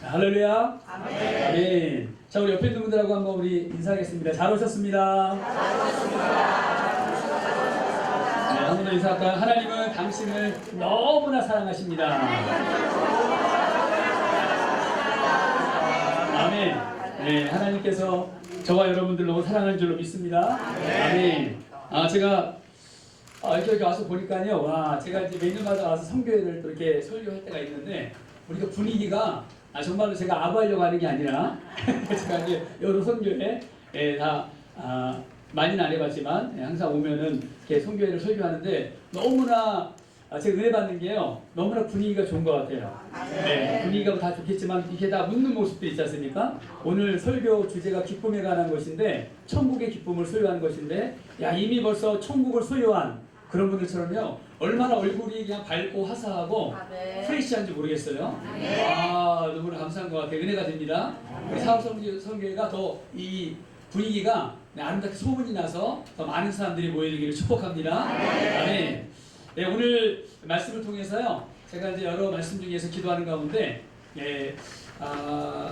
할렐루야. 아멘. 아멘. 자, 우리 옆에 있는 분들하고 한번 우리 인사하겠습니다. 잘 오셨습니다. 네, 한 번 더 인사할까요? 하나님은 당신을 너무나 사랑하십니다. 아멘. 네, 하나님께서 저와 여러분들 너무 사랑하는 줄로 믿습니다. 아멘. 제가 이렇게 와서 보니까요, 와, 제가 이제 매년마다 와서 성교회를 또 이렇게 설교할 때가 있는데, 우리가 분위기가 정말로 제가 아부하려고 하는 게 아니라 제가 이제 여러 선교회 다 많이는 안 해봤지만 항상 오면은 이렇게 선교회를 설교하는데 너무나 제가 은혜 받는 게요, 너무나 분위기가 좋은 것 같아요. 네, 분위기가 다 좋겠지만 이렇게 다 묻는 모습도 있지 않습니까? 오늘 설교 주제가 기쁨에 관한 것인데, 천국의 기쁨을 소유하는 것인데, 야, 이미 벌써 천국을 소유한 그런 분들처럼요, 얼마나 얼굴이 그냥 밝고 화사하고 프레시한지 모르겠어요. 너무나 감사한 것 같아요. 은혜가 됩니다. 우리 사업성교회가 더 이 분위기가 아름답게 소문이 나서 더 많은 사람들이 모이기를 축복합니다. 네. 네, 오늘 말씀을 통해서요, 제가 이제 여러 말씀 중에서 기도하는 가운데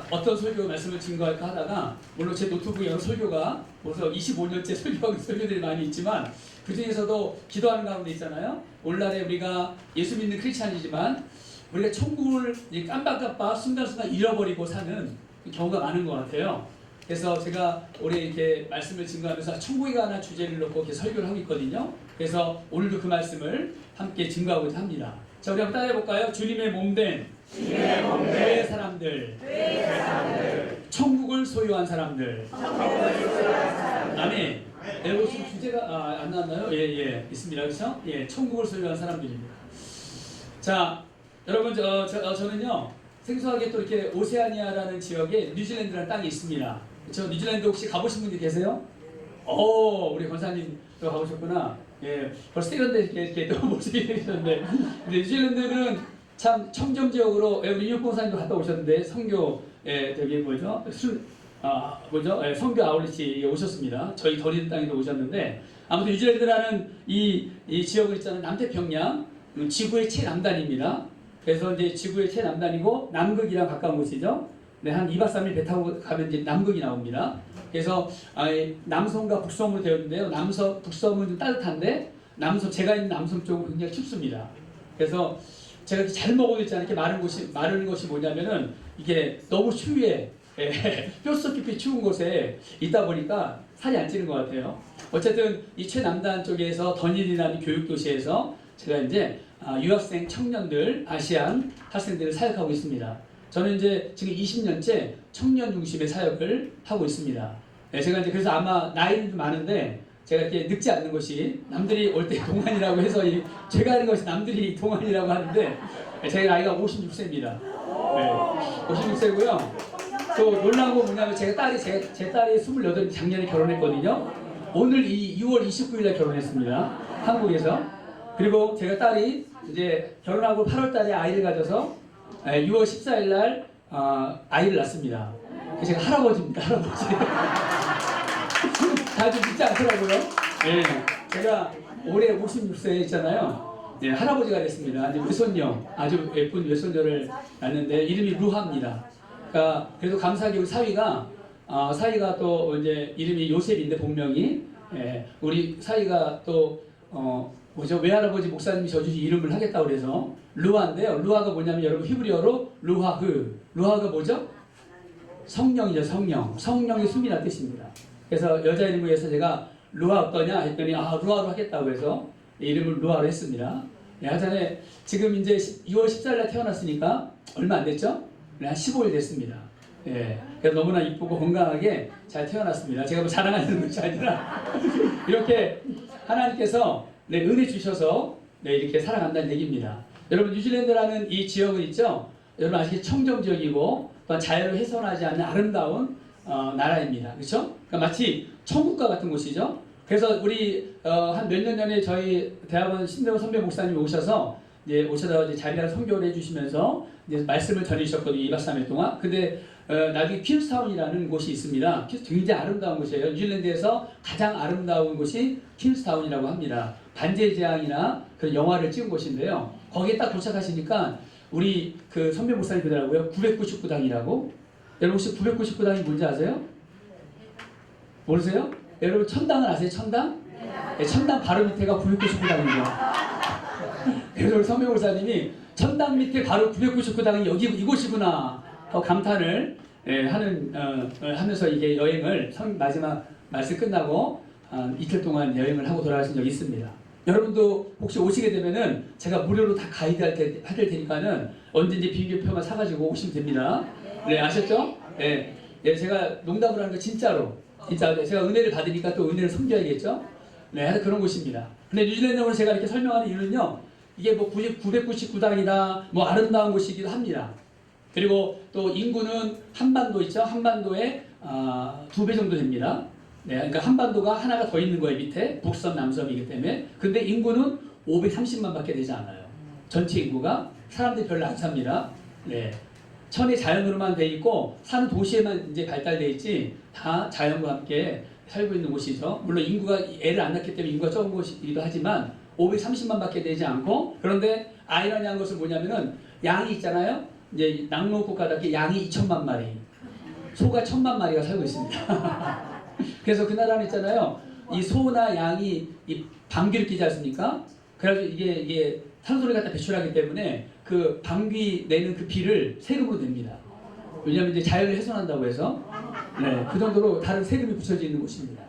어떤 설교 말씀을 증거할까 하다가, 물론 제 노트북에 여러 설교가 벌써 25년째 설교하는 설교들이 많이 있지만 그 중에서도 기도하는 가운데 있잖아요. 오늘날에 우리가 예수 믿는 크리스찬이지만 우리가 천국을 깜빡깜빡 순간순간 잃어버리고 사는 경우가 많은 것 같아요. 그래서 제가 올해 이렇게 말씀을 증거하면서 천국에 관한 주제를 놓고 이렇게 설교를 하고 있거든요. 그래서 오늘도 그 말씀을 함께 증거하고자 합니다. 자, 우리 한번 따라해 볼까요? 주님의 몸된 교회 사람들, 천국을 소유한 사람들. 아멘. 여러분 지금 주제가 안 나왔나요? 예, 있습니다. 그렇죠? 예, 천국을 소유한 사람들입니다. 자, 여러분 저는요, 생소하게 또 이렇게 오세아니아라는 지역에 뉴질랜드라는 땅이 있습니다. 그렇죠? 뉴질랜드 혹시 가보신 분들 계세요? 우리 권사님도 가보셨구나. 예, 벌써 이런 데 이렇게 또 모습이 되셨는데, 근데 뉴질랜드는 참 청정 지역으로, 우리 이육 권사님도 갔다 오셨는데, 성교, 저기 성교 아울렛이 오셨습니다. 저희 덜 땅에도 오셨는데, 아무튼 뉴질랜드라는 이 지역을 있잖아요. 남태평양 지구의 최남단입니다. 그래서 이제 지구의 최남단이고 남극이랑 가까운 곳이죠. 네, 한 2박 3일 배 타고 가면 이제 남극이 나옵니다. 그래서 남섬과 북섬으로 되어 있는데요. 북섬은 좀 따뜻한데 제가 있는 남섬 쪽은 굉장히 춥습니다. 그래서 제가 잘 먹어도 있지 않게 마른 것이 뭐냐면은 이게 너무 추위에 뼛속 깊이 추운 곳에 있다 보니까 살이 안 찌는 것 같아요. 어쨌든 이 최남단 쪽에서 던힐이라는 교육도시에서 제가 이제 유학생 청년들, 아시안 학생들을 사역하고 있습니다. 저는 이제 지금 20년째 청년 중심의 사역을 하고 있습니다. 제가 이제 그래서 아마 나이는 좀 많은데 제가 이렇게 늙지 않는 것이, 남들이 올 때 동안이라고 해서 제가 하는 것이 남들이 동안이라고 하는데 제 나이가 56세입니다. 56세고요. 또 놀라운 건 뭐냐면 제 딸이 28이 작년에 결혼했거든요. 오늘 6월 29일에 결혼했습니다. 한국에서. 그리고 제가 딸이 이제 결혼하고 8월 달에 아이를 가져서 6월 14일 날 아이를 낳습니다. 그래서 제가 할아버지입니다. 할아버지. 다들 믿지 않더라고요. 제가 올해 56세 있잖아요. 할아버지가 됐습니다. 이제 외손녀, 아주 예쁜 외손녀를 낳는데 이름이 루하입니다. 그러니까 그래도 감사하게 우리 사위가 또 이제 이름이 요셉인데 본명이, 우리 사위가 또 외할아버지 목사님이 저주시 이름을 하겠다고 그래서 루하인데요. 루하가 뭐냐면 여러분 히브리어로 루하가 뭐죠? 성령이죠. 성령의 숨이라는 뜻입니다. 그래서 여자 이름을 위해서 제가 루하 어떠냐 했더니 루하로 하겠다고 해서 이름을 루하로 했습니다. 하여튼 지금 이제 6월 14일 날 태어났으니까 얼마 안 됐죠? 한 15일 됐습니다. 그래서 너무나 이쁘고 건강하게 잘 태어났습니다. 제가 뭐 자랑하는 것이 아니라 이렇게 하나님께서 은혜 주셔서 이렇게 살아간다는 얘기입니다. 여러분 뉴질랜드라는 이 지역은 있죠? 여러분 아시겠죠? 청정 지역이고 또한 자연을 훼손하지 않는 아름다운 나라입니다. 그렇죠? 그러니까 마치 천국과 같은 곳이죠. 그래서 우리 한 몇 년 전에 저희 대학원 신대호 선배 목사님이 오셔서 이제 자리를 선교를 해주시면서 이제 말씀을 전해주셨거든요. 2박 3일 동안. 근데 나중에 퀸스타운이라는 곳이 있습니다. 굉장히 아름다운 곳이에요. 뉴질랜드에서 가장 아름다운 곳이 퀸스타운이라고 합니다. 반지의 제왕이나 그런 영화를 찍은 곳인데요. 거기에 딱 도착하시니까 우리 그 선배 목사님 그러더라고요. 999당이라고. 여러분 혹시 999당이 뭔지 아세요? 모르세요? 여러분 천당을 아세요? 천당? 네, 천당 바로 밑에가 999당이에요. 그래서 우리 선배 목사님이 천당 밑에 바로 999당이 여기 이곳이구나 하고 감탄을 하면서 이게 여행을 마지막 말씀 끝나고 이틀 동안 여행을 하고 돌아가신 적이 있습니다. 여러분도 혹시 오시게 되면은 제가 무료로 다 가이드 해드릴 테니까는 언제든지 비행기표만 사가지고 오시면 됩니다. 네, 아셨죠? 네, 네, 제가 농담을 하는 거 진짜 제가 은혜를 받으니까 또 은혜를 섬겨야겠죠? 네, 하여튼 그런 곳입니다. 근데 뉴질랜드로 제가 이렇게 설명하는 이유는요, 이게 뭐 999당이다, 뭐 아름다운 곳이기도 합니다. 그리고 또 인구는 한반도 있죠? 한반도에 2배 정도 됩니다. 네, 그러니까 한반도가 하나가 더 있는 거예요, 밑에. 북섬, 남섬이기 때문에. 근데 인구는 530만 밖에 되지 않아요. 전체 인구가. 사람들이 별로 안 삽니다. 네. 천이 자연으로만 돼 있고, 사는 도시에만 이제 발달돼 있지, 다 자연과 함께 살고 있는 곳이죠. 물론 인구가, 애를 안 낳기 때문에 인구가 적은 곳이기도 하지만, 530만 밖에 되지 않고, 그런데 아이러니한 것은 뭐냐면은, 양이 있잖아요? 이제 낙농국가답게 양이 2천만 마리, 소가 1,000만 마리가 살고 있습니다. 그래서 그 나라는 있잖아요. 이 소나 양이 이 방귀를 끼지 않습니까? 그래가지고 이게 산소를 갖다 배출하기 때문에 그 방귀 내는 그 비를 세금으로 냅니다. 왜냐하면 이제 자연을 훼손한다고 해서 네, 그 정도로 다른 세금이 붙여져 있는 곳입니다.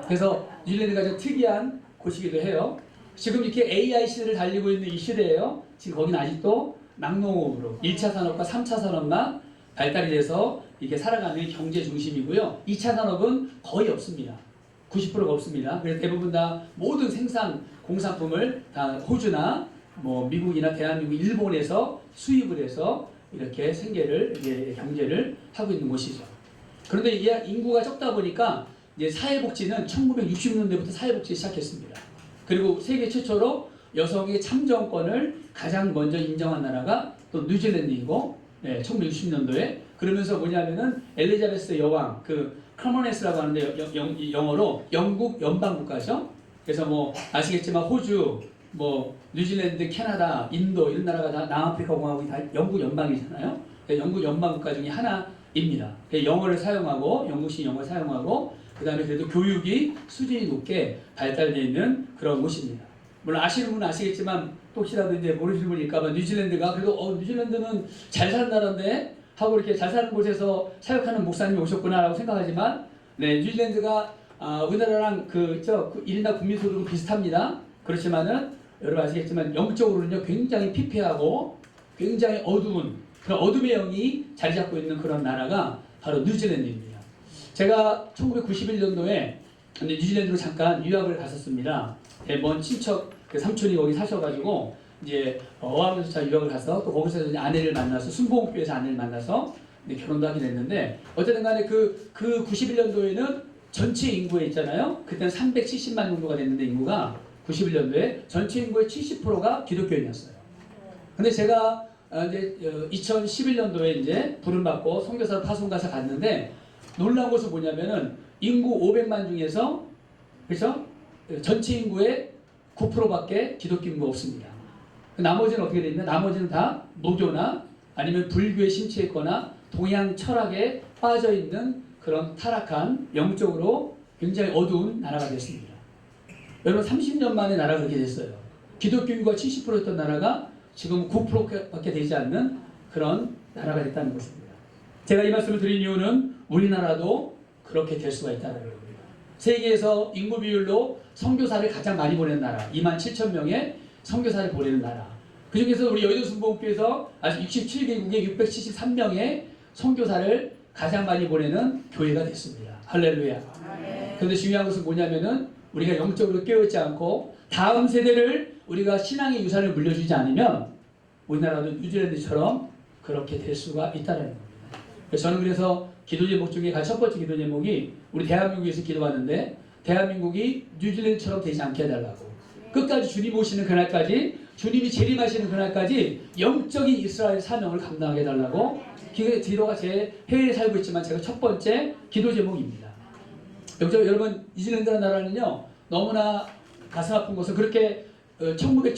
그래서 뉴질랜드가 좀 특이한 곳이기도 해요. 지금 이렇게 AI 시대를 달리고 있는 이 시대예요. 지금 거기는 아직도 낙농업으로 1차 산업과 3차 산업만 발달이 돼서 이렇게 살아가는 경제 중심이고요. 2차 산업은 거의 없습니다. 90%가 없습니다. 그래서 대부분 다 모든 생산 공산품을 다 호주나 뭐 미국이나 대한민국, 일본에서 수입을 해서 이렇게 생계를 이게 경제를 하고 있는 곳이죠. 그런데 이 인구가 적다 보니까 이제 사회복지는 1960년대부터 사회복지 시작했습니다. 그리고 세계 최초로 여성의 참정권을 가장 먼저 인정한 나라가 또 뉴질랜드이고, 네, 1960년도에 그러면서 뭐냐면은 엘리자베스 여왕, 그 커머네스라고 하는데 영어로 영국 연방국가죠. 그래서 뭐 아시겠지만 호주, 뭐 뉴질랜드, 캐나다, 인도 이런 나라가 다 남아프리카 공화국이 다 영국 연방이잖아요. 영국 연방국가 중에 하나입니다. 영어를 사용하고 영국식 영어를 사용하고 그다음에 그래도 교육이 수준이 높게 발달되어 있는 그런 곳입니다. 물론 아시는 분은 아시겠지만 또 혹시라도 이제 모르시는 분일까봐 뉴질랜드가 그래도 뉴질랜드는 잘 사는 나라인데 하고 이렇게 잘 사는 곳에서 사역하는 목사님이 오셨구나라고 생각하지만 네, 뉴질랜드가 우리나라랑 그 1인당 국민소득은 비슷합니다. 그렇지만은 여러분 아시겠지만 영적으로는요 굉장히 피폐하고 굉장히 어두운 그런 어둠의 영이 자리 잡고 있는 그런 나라가 바로 뉴질랜드입니다. 제가 1991년도에 뉴질랜드로 잠깐 유학을 갔었습니다. 먼 친척 그 삼촌이 거기 사셔가지고 이제 어학연수차 유학을 가서 또 거기서 이제 아내를 만나서 순복음교회에서 아내를 만나서 결혼도 하게 됐는데 어쨌든 간에 그 91년도에는 전체 인구에 있잖아요. 그때는 370만 정도가 됐는데 인구가 91년도에 전체 인구의 70%가 기독교인이었어요. 근데 제가 이제 2011년도에 이제 부름받고 선교사로 파송 가서 갔는데 놀라운 것은 뭐냐면은 인구 500만 중에서 그렇죠? 전체 인구의 9%밖에 기독교 인구가 없습니다. 나머지는 어떻게 되어 있나? 나머지는 다 무교나 아니면 불교에 심취했거나 동양 철학에 빠져 있는 그런 타락한 영적으로 굉장히 어두운 나라가 됐습니다. 여러분 30년 만에 나라가 그렇게 됐어요. 기독교 인구가 70%였던 나라가 지금 9%밖에 되지 않는 그런 나라가 됐다는 것입니다. 제가 이 말씀을 드린 이유는 우리나라도 그렇게 될 수가 있다는 겁니다. 세계에서 인구 비율로 선교사를 가장 많이 보내는 나라 27,000명의 선교사를 보내는 나라. 그 중에서 우리 여의도 순복음교회에서 아직 67개국에 673명의 선교사를 가장 많이 보내는 교회가 됐습니다. 할렐루야. 그런데 중요한 것은 뭐냐면은 우리가 영적으로 깨어있지 않고 다음 세대를 우리가 신앙의 유산을 물려주지 않으면 우리나라도 뉴질랜드처럼 그렇게 될 수가 있다는 겁니다. 저는 그래서 기도 제목 중에 첫 번째 기도 제목이 우리 대한민국에서 기도하는데 대한민국이 뉴질랜드처럼 되지 않게 해달라고 끝까지 주님 오시는 그날까지 주님이 재림하시는 그날까지 영적인 이스라엘 사명을 감당하게 해달라고 기도가 제 해외에 살고 있지만 제가 첫 번째 기도 제목입니다. 여러분 뉴질랜드라는 나라는요 너무나 가슴 아픈 것은 그렇게 1900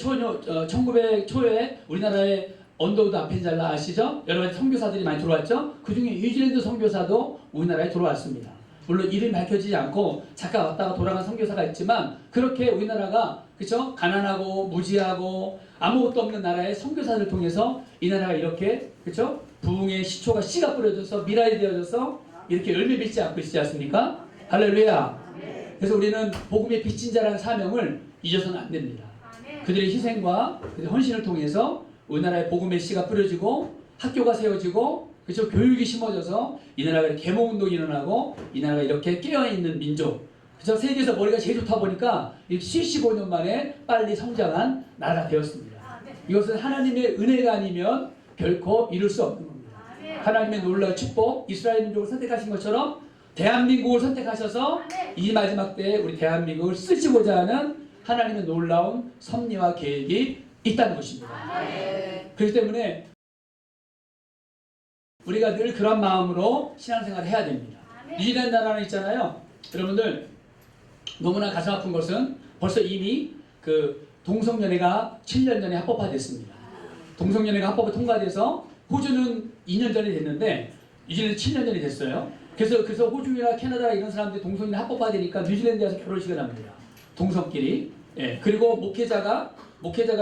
초에 우리나라에 언더우드 아펜잘라 아시죠? 여러 가지 선교사들이 많이 들어왔죠. 그 중에 뉴질랜드 선교사도 우리나라에 들어왔습니다. 물론 이름이 밝혀지지 않고 잠깐 왔다가 돌아간 선교사가 있지만 그렇게 우리나라가 그렇죠? 가난하고 무지하고 아무것도 없는 나라의 선교사를 통해서 이 나라가 이렇게 그렇죠? 부흥의 시초가 씨가 뿌려져서 미랄이 되어져서 이렇게 열매 맺지 않고 있지 않습니까? 할렐루야. 그래서 우리는 복음의 빚진 자라는 사명을 잊어서는 안 됩니다. 그들의 희생과 그들의 헌신을 통해서 우리나라의 복음의 씨가 뿌려지고 학교가 세워지고 그렇죠? 교육이 심어져서 이 나라가 계몽운동이 일어나고 이 나라가 이렇게 깨어있는 민족 그래서 세계에서 머리가 제일 좋다 보니까 75년 만에 빨리 성장한 나라가 되었습니다. 이것은 하나님의 은혜가 아니면 결코 이룰 수 없는 겁니다. 하나님의 놀라운 축복, 이스라엘 민족을 선택하신 것처럼 대한민국을 선택하셔서 이 마지막 때에 우리 대한민국을 쓰시고자 하는 하나님의 놀라운 섭리와 계획이 있다는 것입니다. 그렇기 때문에 우리가 늘 그런 마음으로 신앙생활을 해야 됩니다. 뉴질랜드 나라는 있잖아요. 여러분들 너무나 가슴 아픈 것은 벌써 이미 그 동성연애가 7년 전에 합법화됐습니다. 동성연애가 합법화 통과돼서 호주는 2년 전에 됐는데 뉴질랜드 7년 전에 됐어요. 그래서 호주나 캐나다 이런 사람들이 동성연애 합법화되니까 뉴질랜드에서 결혼식을 합니다. 동성끼리. 예. 그리고 목회자가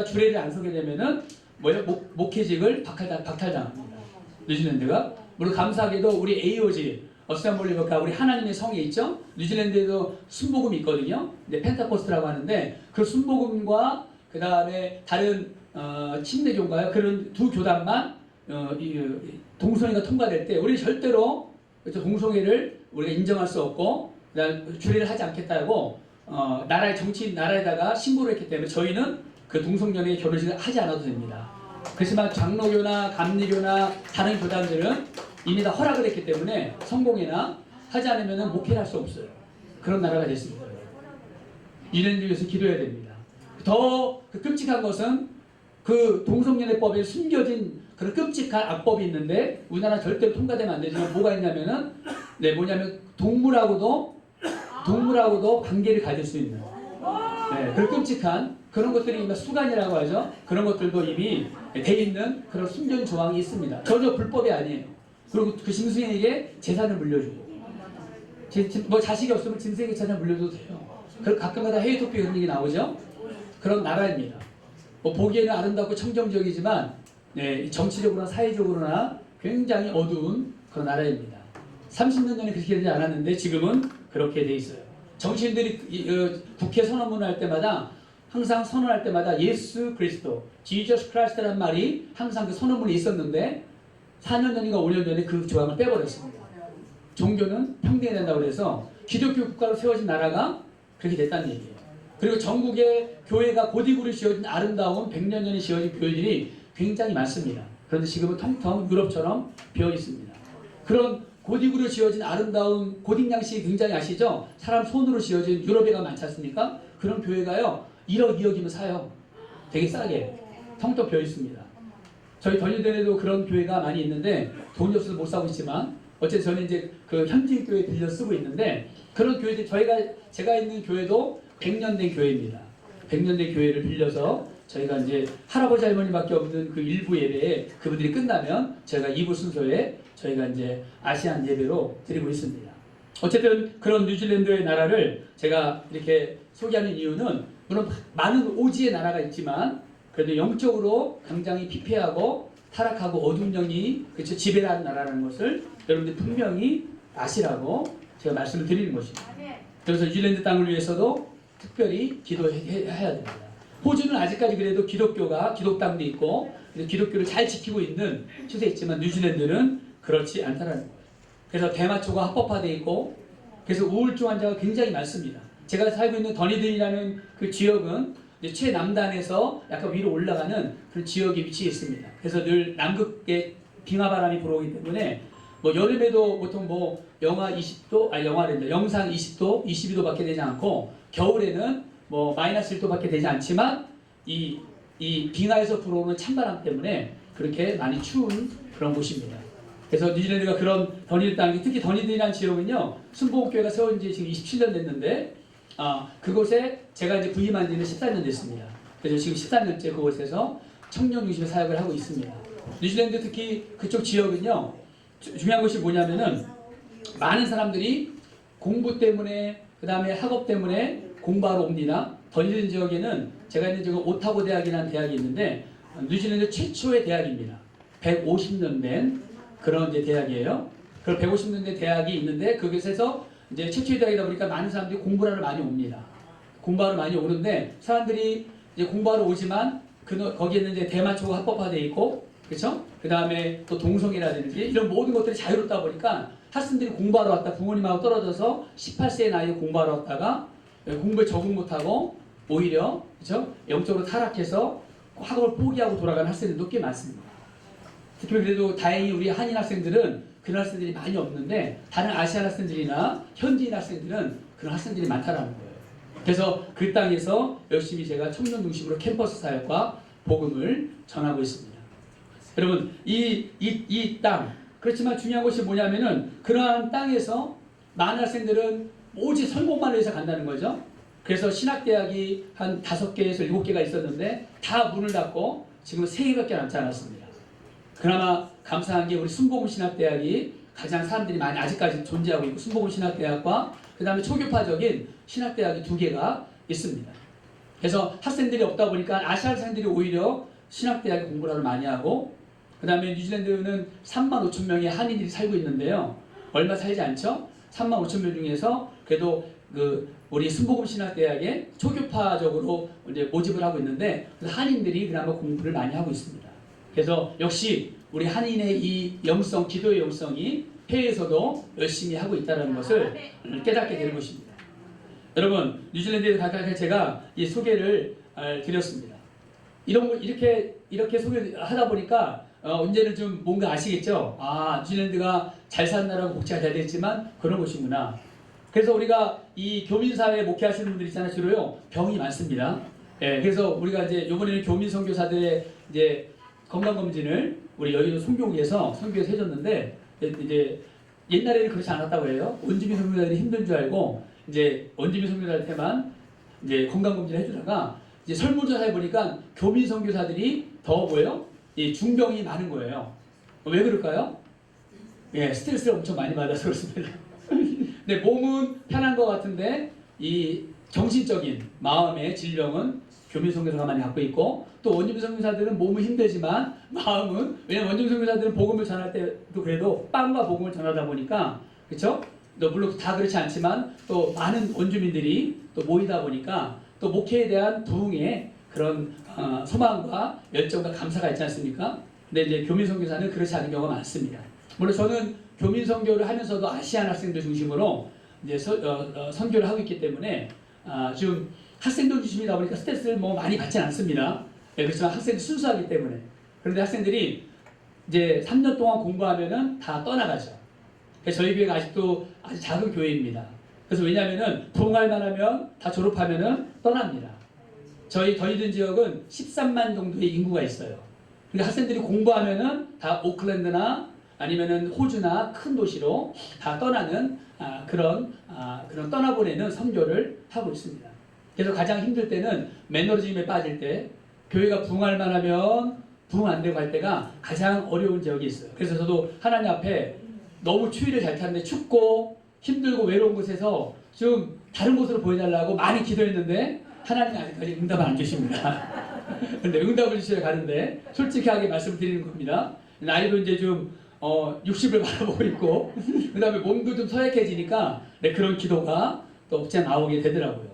주례를 안 서게 되면은 목회직을 박탈당합니다. 뉴질랜드가. 물론 감사하게도 우리 AOG 어셈블리가 우리 하나님의 성에 있죠. 뉴질랜드에도 순복음이 있거든요. 이제 펜타코스트라고 하는데 그 순복음과 그 다음에 다른 침례교인가요? 그런 두 교단만 동성애가 통과될 때 우리 절대로 동성애를 우리가 인정할 수 없고 주례를 하지 않겠다고 나라의 정치인 나라에다가 신고를 했기 때문에 저희는 그 동성연애 결혼식을 하지 않아도 됩니다. 그렇지만 장로교나 감리교나 다른 교단들은 이미 다 허락을 했기 때문에 성공회나 하지 않으면 목회를 할 수 없어요. 그런 나라가 됐습니다. 이런 위해서 기도해야 됩니다. 더 끔찍한 것은 그 동성연애법에 숨겨진 그런 끔찍한 악법이 있는데 우리나라 절대로 통과되면 안 되지만 뭐가 있냐면은 뭐냐면 동물하고도 관계를 가질 수 있는 그런 끔찍한 그런 것들이 이미 수간이라고 하죠. 그런 것들도 이미 돼 있는 그런 숨겨진 조항이 있습니다. 전혀 불법이 아니에요. 그리고 그 짐승에게 재산을 물려주고 뭐 자식이 없으면 짐승에게 재산을 물려줘도 돼요. 그리고 가끔가다 헤이토피 그런 얘기 나오죠. 그런 나라입니다. 뭐 보기에는 아름답고 청정적이지만 정치적으로나 사회적으로나 굉장히 어두운 그런 나라입니다. 30년 전에 그렇게 되지 않았는데 지금은 그렇게 돼 있어요. 정치인들이 국회 선언문을 할 때마다 항상 선언할 때마다 예수 그리스도, Jesus Christ라는 말이 항상 그 선언문에 있었는데 4년 전인가 5년 전에 그 조항을 빼버렸습니다. 종교는 평등해야 된다고 해서 기독교 국가로 세워진 나라가 그렇게 됐다는 얘기예요. 그리고 전국에 교회가 고딕으로 지어진 아름다운 100년 전에 지어진 교회들이 굉장히 많습니다. 그런데 지금은 텅텅 유럽처럼 비어 있습니다. 그런 고딕으로 지어진 아름다운 고딕 양식이 굉장히 아시죠? 사람 손으로 지어진 유럽에가 많지 않습니까? 그런 교회가요 1억 2억이면 사요. 되게 싸게 텅텅 비어 있습니다. 저희 던일대에도 그런 교회가 많이 있는데 돈이 없어서 못 사고 있지만 어쨌든 저는 이제 그 현지인 교회 빌려 쓰고 있는데 그런 교회들 제가 있는 교회도 100년 된 교회입니다. 100년 된 교회를 빌려서 저희가 이제 할아버지 할머니밖에 없는 그 일부 예배에 그분들이 끝나면 저희가 2부 순서에 저희가 이제 아시안 예배로 드리고 있습니다. 어쨌든 그런 뉴질랜드의 나라를 제가 이렇게 소개하는 이유는 물론 많은 오지의 나라가 있지만 그래도 영적으로 굉장히 피폐하고 타락하고 어두운 영이 그쵸 지배하는 나라라는 것을 여러분들 분명히 아시라고 제가 말씀을 드리는 것입니다. 그래서 뉴질랜드 땅을 위해서도 특별히 기도해야 됩니다. 호주는 아직까지 그래도 기독당도 있고 기독교를 잘 지키고 있는 추세에 있지만 뉴질랜드는 그렇지 않다는 거예요. 그래서 대마초가 합법화되어 있고 그래서 우울증 환자가 굉장히 많습니다. 제가 살고 있는 더니든이라는 그 지역은 최남단에서 약간 위로 올라가는 그런 지역에 위치해 있습니다. 그래서 늘 남극의 빙하바람이 불어오기 때문에 뭐 여름에도 보통 뭐 영상 20도, 22도밖에 되지 않고 겨울에는 뭐 마이너스 1도밖에 되지 않지만 이 빙하에서 불어오는 찬바람 때문에 그렇게 많이 추운 그런 곳입니다. 그래서 뉴질랜드가 그런 더니든 땅이 특히 더니든이라는 지역은요 순복음교회가 세운 지 지금 27년 됐는데 그곳에 제가 이제 부임한 지는 14년 됐습니다. 그래서 지금 14년째 그곳에서 청년 중심의 사역을 하고 있습니다. 뉴질랜드 특히 그쪽 지역은요, 중요한 것이 뭐냐면은 많은 사람들이 공부 때문에 그 다음에 학업 때문에 공부하러 옵니다. 더 있는 지역에는 제가 있는 지역은 오타고 대학이라는 대학이 있는데 뉴질랜드 최초의 대학입니다. 150년 된 그런 이제 대학이에요. 그 150년 된 대학이 있는데 그곳에서 이제 최초의 대학이다 보니까 많은 사람들이 공부하러 많이 옵니다. 공부하러 많이 오는데 사람들이 이제 공부하러 오지만 거기에는 이제 대마초가 합법화되어 있고, 그렇죠? 그 다음에 또 동성이라든지 이런 모든 것들이 자유롭다 보니까 학생들이 공부하러 왔다 부모님하고 떨어져서 18세의 나이에 공부하러 왔다가 공부에 적응 못하고 오히려 그렇죠? 영적으로 타락해서 학업을 포기하고 돌아가는 학생들도 꽤 많습니다. 특히 그래도 다행히 우리 한인 학생들은 그런 학생들이 많이 없는데 다른 아시안 학생들이나 현지인 학생들은 그런 학생들이 많다는 거예요. 그래서 그 땅에서 열심히 제가 청년 중심으로 캠퍼스 사역과 복음을 전하고 있습니다. 여러분 이 땅, 그렇지만 중요한 것이 뭐냐면은 그러한 땅에서 많은 학생들은 오직 성공만 위해서 간다는 거죠. 그래서 신학대학이 한 5개에서 7개가 있었는데 다 문을 닫고 지금 3개밖에 남지 않았습니다. 그나마 감사한 게 우리 순복음신학대학이 가장 사람들이 많이 아직까지 존재하고 있고, 순복음신학대학과 그 다음에 초교파적인 신학대학이 2개가 있습니다. 그래서 학생들이 없다 보니까 아시아 학생들이 오히려 신학대학에 공부를 많이 하고, 그 다음에 뉴질랜드는 3만 5천 명의 한인들이 살고 있는데요. 얼마 살지 않죠? 3만 5천 명 중에서 그래도 우리 순복음신학대학에 초교파적으로 이제 모집을 하고 있는데 한인들이 그나마 공부를 많이 하고 있습니다. 그래서 역시 우리 한인의 이 영성, 기도의 영성이 해외에서도 열심히 하고 있다는 것을 깨닫게 되는 것입니다. 여러분, 뉴질랜드에 각각 제가 이 소개를 드렸습니다. 이런 거 이렇게 소개를 하다 보니까 언제는 좀 뭔가 아시겠죠? 아, 뉴질랜드가 잘 사는 나라고 복지가 잘 됐지만 그런 곳이구나. 그래서 우리가 이 교민사회 목회하시는 분들 있잖아요. 주로요 병이 많습니다. 예, 그래서 우리가 이제 이번에는 교민 선교사들의 이제 건강검진을 우리 여의도 선교구에서 해줬는데, 이제 옛날에는 그렇지 않았다고 해요. 원주민 선교사들이 힘든 줄 알고 이제 원주민 선교사한테만 이제 건강검진을 해주다가 이제 설문조사해 보니까 교민 선교사들이 더 뭐예요? 이 중병이 많은 거예요. 왜 그럴까요? 예, 스트레스를 엄청 많이 받아서 그렇습니다. 근데 몸은 편한 것 같은데 이 정신적인 마음의 질병은 교민 선교사가 많이 갖고 있고, 또 원주민 선교사들은 몸은 힘들지만 마음은, 왜냐면 원주민 선교사들은 복음을 전할 때도 그래도 빵과 복음을 전하다 보니까, 그렇죠? 또 물론 다 그렇지 않지만 또 많은 원주민들이 또 모이다 보니까 또 목회에 대한 부흥의 그런 소망과 열정과 감사가 있지 않습니까? 근데 이제 교민 선교사는 그렇지 않은 경우가 많습니다. 물론 저는 교민 선교를 하면서도 아시안 학생들 중심으로 이제 선교를 하고 있기 때문에 지금 학생들 중심이다 보니까 스트레스를 뭐 많이 받지 않습니다. 네, 그렇지만 학생들이 순수하기 때문에. 그런데 학생들이 이제 3년 동안 공부하면은 다 떠나가죠. 그래서 저희 교회가 아직도 아주 작은 교회입니다. 그래서 왜냐하면은 부흥할만 하면 다 졸업하면은 떠납니다. 저희 더이든 지역은 13만 정도의 인구가 있어요. 근데 학생들이 공부하면은 다 오클랜드나 아니면은 호주나 큰 도시로 다 떠나는 그런 떠나보내는 선교를 하고 있습니다. 그래서 가장 힘들 때는 매너리즘에 빠질 때, 교회가 부흥할 만하면 부흥 안 되고 할 때가 가장 어려운 지역이 있어요. 그래서 저도 하나님 앞에 너무 추위를 잘 타는데 춥고 힘들고 외로운 곳에서 좀 다른 곳으로 보여달라고 많이 기도했는데 하나님이 아직까지 응답을 안 주십니다. 근데 응답을 주셔야 가는데 솔직하게 말씀드리는 겁니다. 나이도 이제 좀 60을 바라보고 있고 그 다음에 몸도 좀 서약해지니까 그런 기도가 또 없지 않아 나오게 되더라고요.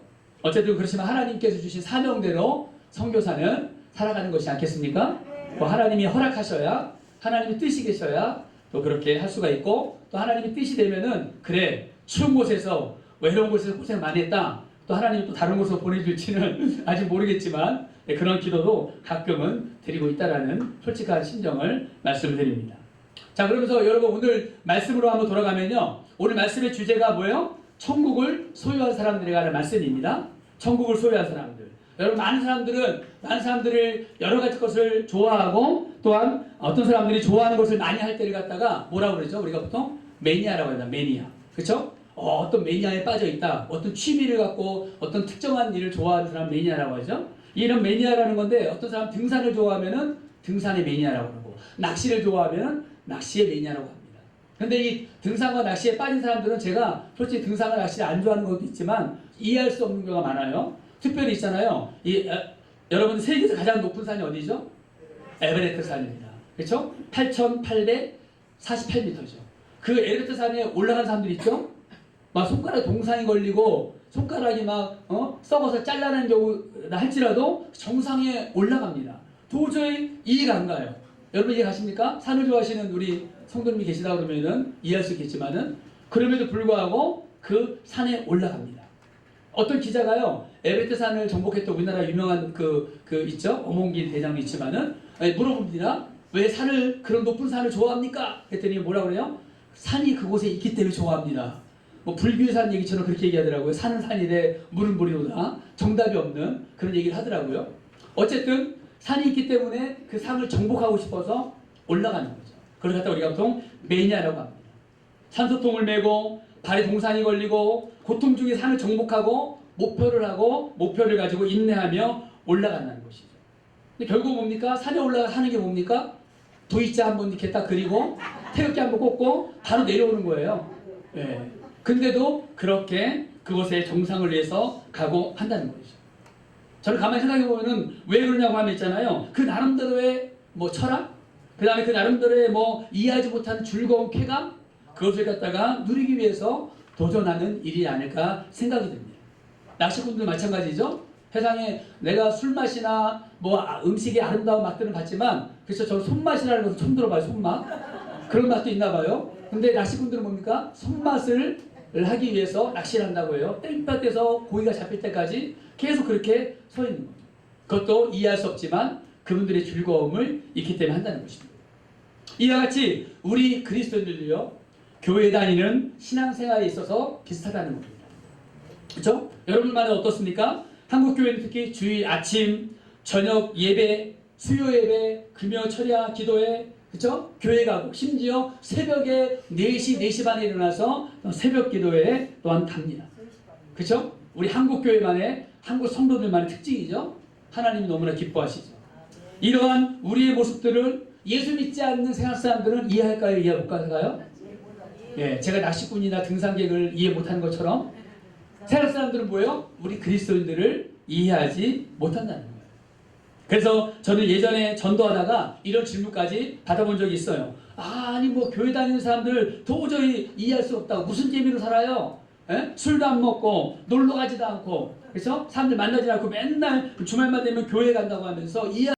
어쨌든 그렇지만 하나님께서 주신 사명대로 선교사는 살아가는 것이 않겠습니까? 뭐 하나님이 허락하셔야, 하나님이 뜻이 계셔야 또 그렇게 할 수가 있고, 또 하나님이 뜻이 되면은 그래 추운 곳에서 외로운 곳에서 고생 많이 했다, 또 하나님이 또 다른 곳으로 보내줄지는 아직 모르겠지만 그런 기도도 가끔은 드리고 있다라는 솔직한 심정을 말씀을 드립니다. 자, 그러면서 여러분 오늘 말씀으로 한번 돌아가면요, 오늘 말씀의 주제가 뭐예요? 천국을 소유한 사람들에 관한 말씀입니다. 천국을 소유한 사람들. 여러분 많은 사람들을 여러 가지 것을 좋아하고, 또한 어떤 사람들이 좋아하는 것을 많이 할 때를 갖다가 뭐라고 그러죠? 우리가 보통 매니아라고 합니다. 매니아. 그렇죠? 어떤 매니아에 빠져 있다. 어떤 취미를 갖고 어떤 특정한 일을 좋아하는 사람 매니아라고 하죠. 이런 매니아라는 건데 어떤 사람 등산을 좋아하면은 등산의 매니아라고 그러고 낚시를 좋아하면은 낚시의 매니아라고 합니다. 근데 이 등산과 낚시에 빠진 사람들은 제가 솔직히 등산과 낚시를 안 좋아하는 것도 있지만 이해할 수 없는 경우가 많아요. 특별히 있잖아요. 여러분 세계에서 가장 높은 산이 어디죠? 에베레스트 산입니다. 그렇죠? 8,848m죠. 그 에베레스트 산에 올라간 사람들 있죠? 막 손가락에 동상이 걸리고 손가락이 막 썩어서 잘라낸 경우나 할지라도 정상에 올라갑니다. 도저히 이해가 안 가요. 여러분 이해 가십니까? 산을 좋아하시는 우리 성도님이 계시다 그러면은 이해할 수 있겠지만은 그럼에도 불구하고 그 산에 올라갑니다. 어떤 기자가요 에베레스트 산을 정복했던 우리나라 유명한 그 있죠 어몽길 대장이 있지만은 물어봅니다. 왜 산을 그런 높은 산을 좋아합니까? 했더니 뭐라 그래요? 산이 그곳에 있기 때문에 좋아합니다. 뭐 불교의 산 얘기처럼 그렇게 얘기하더라고요. 산은 산이래 물은 물이로다. 정답이 없는 그런 얘기를 하더라고요. 어쨌든 산이 있기 때문에 그 산을 정복하고 싶어서 올라가는 거죠. 그걸 갖다 우리가 보통 매니아라고 합니다. 산소통을 메고 발에 동상이 걸리고 고통 중에 산을 정복하고 목표를 하고 목표를 가지고 인내하며 올라간다는 것이죠. 근데 결국 뭡니까? 산에 올라가 하는 게 뭡니까? V자 한번 이렇게 딱 그리고 태극기 한번 꽂고 바로 내려오는 거예요. 예. 근데도 그렇게 그곳의 정상을 위해서 가고 한다는 거죠. 저는 가만히 생각해 보면은 왜 그러냐고 하면 있잖아요. 그 나름대로의 뭐 철학, 그 다음에 그 나름대로의 뭐 이해하지 못하는 즐거운 쾌감, 그것을 갖다가 누리기 위해서 도전하는 일이 아닐까 생각이 듭니다. 낚시꾼들 마찬가지죠. 세상에 내가 술 맛이나 뭐 음식의 아름다운 맛들은 봤지만 그래서 저는 손맛이라는 것을 처음 들어봐요. 손맛. 그런 맛도 있나 봐요. 근데 낚시꾼들은 뭡니까? 손맛을 하기 위해서 낚시를 한다고 해요. 땡볕에서 고기가 잡힐 때까지 계속 그렇게 서 있는 거죠. 그것도 이해할 수 없지만 그분들의 즐거움을 있기 때문에 한다는 것입니다. 이와 같이 우리 그리스도인들도요. 교회 다니는 신앙생활에 있어서 비슷하다는 겁니다. 그렇죠? 여러분 말은 어떻습니까? 한국 교회는 특히 주일 아침, 저녁 예배, 수요 예배, 금요 철야 기도회, 그렇죠? 교회 가고 심지어 새벽에 4시, 4시 반에 일어나서 새벽 기도회에 또한 갑니다. 그렇죠? 우리 한국 교회만의 한국 성도들만의 특징이죠. 하나님이 너무나 기뻐하시죠. 이러한 우리의 모습들을 예수 믿지 않는 세상 사람들은 이해할까요? 이해 못할까요? 예, 제가 낚시꾼이나 등산객을 이해 못하는 것처럼 세상 사람들은 뭐예요? 우리 그리스도인들을 이해하지 못한다는 거예요. 그래서 저는 예전에 전도하다가 이런 질문까지 받아본 적이 있어요. 아니 뭐 교회 다니는 사람들 도저히 이해할 수 없다고. 무슨 재미로 살아요? 에? 술도 안 먹고 놀러 가지도 않고 그래서 사람들 만나지 않고 맨날 주말만 되면 교회 간다고 하면서 이해하지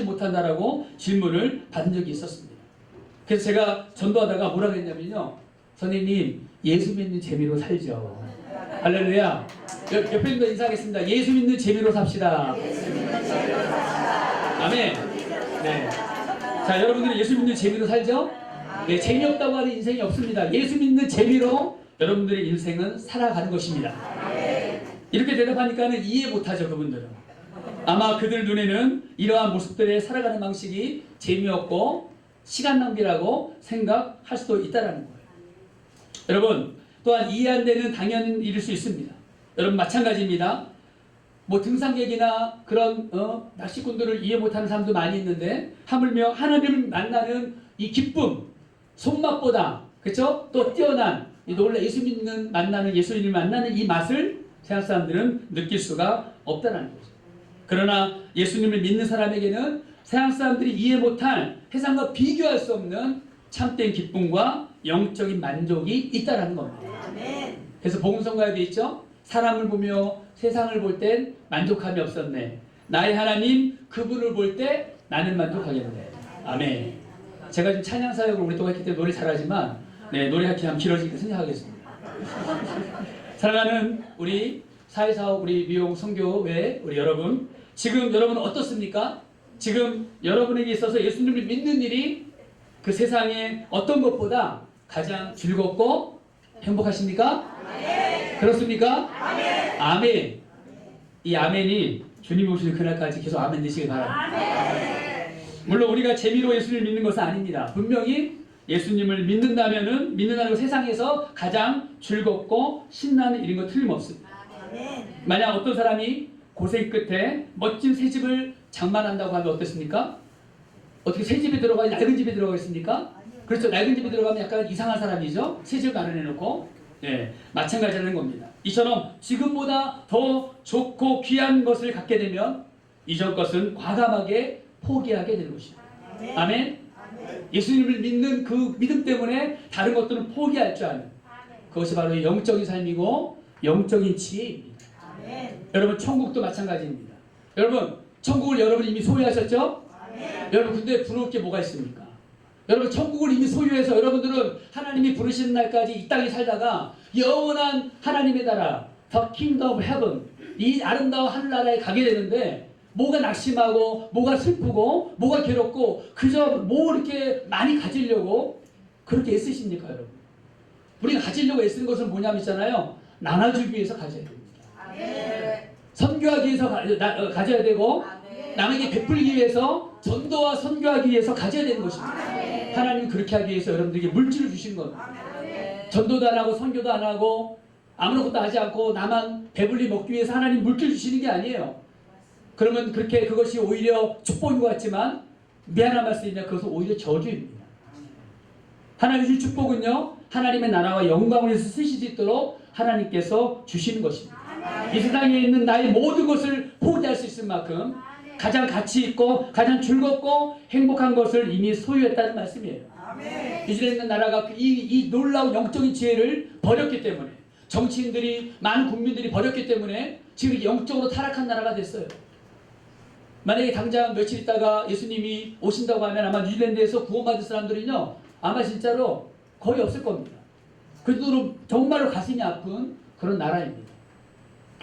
못한다라고 질문을 받은 적이 있었습니다. 그래서 제가 전도하다가 뭐라고 했냐면요. 선생님 예수 믿는 재미로 살죠. 할렐루야. 옆에 있는 거 인사하겠습니다. 예수 믿는 재미로 삽시다. 아멘. 네. 자, 여러분들은 예수 믿는 재미로 살죠? 네, 재미없다고 하는 인생이 없습니다. 예수 믿는 재미로 여러분들의 인생은 살아가는 것입니다. 이렇게 대답하니까는 이해 못하죠, 그분들은. 아마 그들 눈에는 이러한 모습들의 살아가는 방식이 재미없고 시간 낭비라고 생각할 수도 있다는 거예요. 여러분, 또한 이해 안 되는 당연한 일일 수 있습니다. 여러분 마찬가지입니다. 뭐 등산객이나 그런 낚시꾼들을 이해 못하는 사람도 많이 있는데 하물며 하나님을 만나는 이 기쁨, 손맛보다 그렇죠? 또 뛰어난 이 놀라 예수 믿는 만나는 예수님을 만나는 이 맛을 세상 사람들은 느낄 수가 없다는 거죠. 그러나 예수님을 믿는 사람에게는 세상 사람들이 이해 못할 세상과 비교할 수 없는 참된 기쁨과 영적인 만족이 있다라는 겁니다. 그래서 복음성가에 되어 있죠. 사람을 보며 세상을 볼 땐 만족함이 없었네. 나의 하나님 그분을 볼 때 나는 만족하겠네. 아멘. 제가 지금 찬양 사역을 오랫동안 했기 때문에 노래 잘하지만 노래하기 하면 길어지니까 생략하겠습니다. 사랑하는 우리 사회사업 우리 미용 선교회 우리 여러분, 지금 여러분 어떻습니까? 지금 여러분에게 있어서 예수님을 믿는 일이 그 세상에 어떤 것보다 가장 즐겁고 행복하십니까? 아멘. 그렇습니까? 아멘. 아멘. 이 아멘이 주님 오시는 그날까지 계속 아멘 되시길 바랍니다. 아멘. 물론 우리가 재미로 예수님을 믿는 것은 아닙니다. 분명히 예수님을 믿는다는 것 세상에서 가장 즐겁고 신나는 일인 것 틀림없습니다. 만약 어떤 사람이 고생 끝에 멋진 새 집을 장만한다고 하면 어떻습니까? 어떻게 새 집에 들어가 낡은 집에 들어가겠습니까? 그렇죠. 낡은 집에 들어가면 약간 이상한 사람이죠. 새 집을 마련해놓고. 예, 마찬가지라는 겁니다. 이처럼 지금보다 더 좋고 귀한 것을 갖게 되면 이전 것은 과감하게 포기하게 되는 것입니다. 아멘. 예수님을 믿는 그 믿음 때문에 다른 것들은 포기할 줄 아는 그것이 바로 영적인 삶이고 영적인 지혜입니다. 여러분 천국도 마찬가지입니다. 여러분 천국을 여러분 이미 소유하셨죠? 여러분 근데 부러울 게 뭐가 있습니까? 여러분 천국을 이미 소유해서 여러분들은 하나님이 부르시는 날까지 이 땅에 살다가 영원한 하나님의 나라 The Kingdom of Heaven 이 아름다운 하늘나라에 가게 되는데 뭐가 낙심하고 뭐가 슬프고 뭐가 괴롭고 그저 뭐 이렇게 많이 가지려고 그렇게 애쓰십니까 여러분? 우리가 가지려고 애쓰는 것은 뭐냐면 있잖아요. 나눠주기 위해서 가져야 됩니다. 선교하기 위해서 가져야 되고 남에게 베풀기 위해서 전도와 선교하기 위해서 가져야 되는 것입니다. 하나님은 그렇게 하기 위해서 여러분들에게 물질을 주신 겁니다. 전도도 안 하고 선교도 안 하고 아무것도 하지 않고 나만 배불리 먹기 위해서 하나님 물질 주시는 게 아니에요. 그러면 그렇게 그것이 오히려 축복인 것 같지만 미안한 말씀이냐 그것은 오히려 저주입니다. 하나님 주신 축복은요 하나님의 나라와 영광을 위해서 쓰실 수 있도록 하나님께서 주시는 것입니다. 이 세상에 있는 나의 모든 것을 포기할 수 있을 만큼 가장 가치 있고 가장 즐겁고 행복한 것을 이미 소유했다는 말씀이에요. 이스라엘 있는 나라가 이 놀라운 영적인 지혜를 버렸기 때문에 정치인들이 많은 국민들이 버렸기 때문에 지금 영적으로 타락한 나라가 됐어요. 만약에 당장 며칠 있다가 예수님이 오신다고 하면 아마 뉴질랜드에서 구원받을 사람들은요 아마 진짜로 거의 없을 겁니다. 그 정도로 정말로 가슴이 아픈 그런 나라입니다.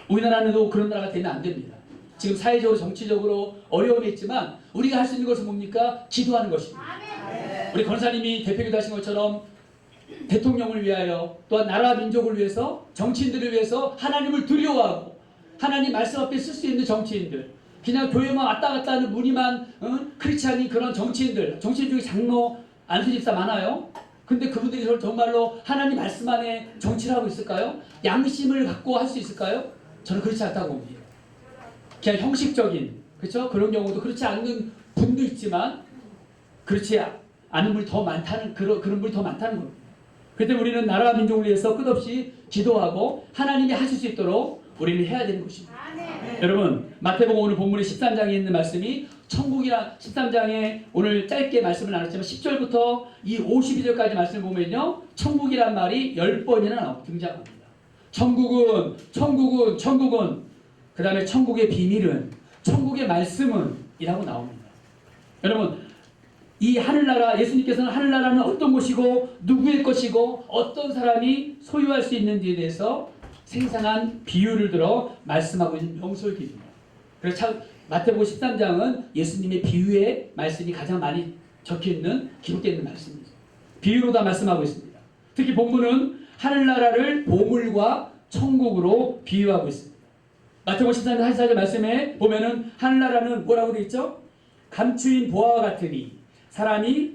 우리나라는 그런 나라가 되면 안 됩니다. 지금 사회적으로 정치적으로 어려움이 있지만 우리가 할 수 있는 것은 뭡니까? 기도하는 것입니다. 우리 권사님이 대표기도 하신 것처럼 대통령을 위하여 또한 나라 민족을 위해서 정치인들을 위해서 하나님을 두려워하고 하나님 말씀 앞에 쓸 수 있는 정치인들 그냥 교회만 왔다 갔다 하는 무늬만 크리스찬이 그런 정치인들 정치인 중에 장로 안수집사 많아요. 근데 그분들이 정말로 하나님 말씀 안에 정치를 하고 있을까요? 양심을 갖고 할 수 있을까요? 저는 그렇지 않다고 봅니다. 그냥 형식적인 그렇죠? 그런 경우도 그렇지 않는 분도 있지만 그렇지 않은 분이 더 많다는 그런 분이 더 많다는 겁니다. 그때 우리는 나라와 민족을 위해서 끝없이 기도하고 하나님이 하실 수 있도록 우리는 해야 되는 것입니다. 여러분 마태복음 오늘 본문의 13장에 있는 말씀이 천국이라 13장에 오늘 짧게 말씀을 나눴지만 10절부터 이 52절까지 말씀을 보면요 천국이란 말이 10번이나 등장합니다. 천국은 그 다음에 천국의 비밀은 천국의 말씀은 이라고 나옵니다. 여러분 이 하늘나라 예수님께서는 하늘나라는 어떤 곳이고 누구의 것이고 어떤 사람이 소유할 수 있는지에 대해서 생생한 비유를 들어 말씀하고 있는 명설기입니다. 그래서 마태복음 13장은 예수님의 비유의 말씀이 가장 많이 적혀있는 기록되어 있는 말씀입니다. 비유로 다 말씀하고 있습니다. 특히 본문은 하늘나라를 보물과 천국으로 비유하고 있습니다. 마태복음 13장 14절 말씀에 보면은 하늘나라는 뭐라고 되어 있죠? 감추인 보화와 같으니 사람이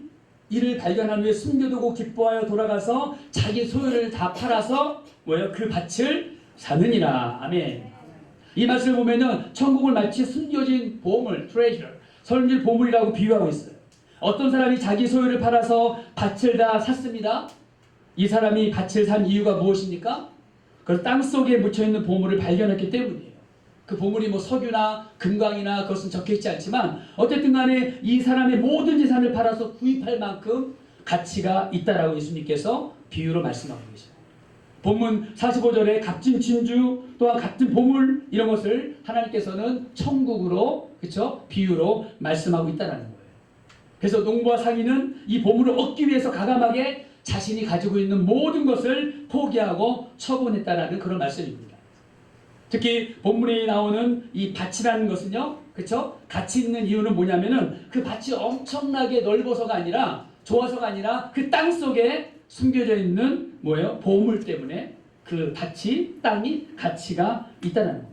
이를 발견한 후에 숨겨두고 기뻐하여 돌아가서 자기 소유를 다 팔아서 그 밭을 사느니라. 아멘. 이 말씀을 보면은 천국을 마치 숨겨진 보물, treasure, 섬길 보물이라고 비유하고 있어요. 어떤 사람이 자기 소유를 팔아서 밭을 다 샀습니다. 이 사람이 밭을 산 이유가 무엇입니까? 그 땅속에 묻혀있는 보물을 발견했기 때문이에요. 그 보물이 뭐 석유나 금광이나 그것은 적혀있지 않지만 어쨌든 간에 이 사람의 모든 재산을 팔아서 구입할 만큼 가치가 있다라고 예수님께서 비유로 말씀하고 계십니다. 본문 45절에 값진 진주 또한 값진 보물 이런 것을 하나님께서는 천국으로 그렇죠? 비유로 말씀하고 있다는 거예요. 그래서 농부와 상인은 이 보물을 얻기 위해서 가감하게 자신이 가지고 있는 모든 것을 포기하고 처분했다라는 그런 말씀입니다. 특히 본문에 나오는 이 밭이라는 것은요, 그렇죠? 가치 있는 이유는 뭐냐면은 그 밭이 엄청나게 넓어서가 아니라 좋아서가 아니라 그 땅 속에 숨겨져 있는 뭐예요? 보물 때문에 그 밭이 땅이 가치가 있다는 겁니다.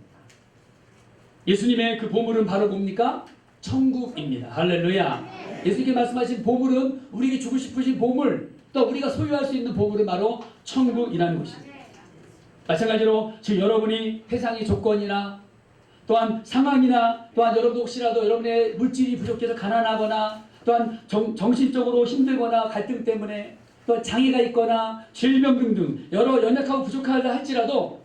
예수님의 그 보물은 바로 뭡니까? 천국입니다. 할렐루야. 예수님께 말씀하신 보물은 우리에게 주고 싶으신 보물 또 우리가 소유할 수 있는 보물은 바로 천국이라는 것입니다. 마찬가지로 지금 여러분이 세상의 조건이나 또한 상황이나 또한 여러분도 혹시라도 여러분의 물질이 부족해서 가난하거나 또한 정신적으로 힘들거나 갈등 때문에 또 장애가 있거나 질병 등등 여러 연약하고 부족하다 할지라도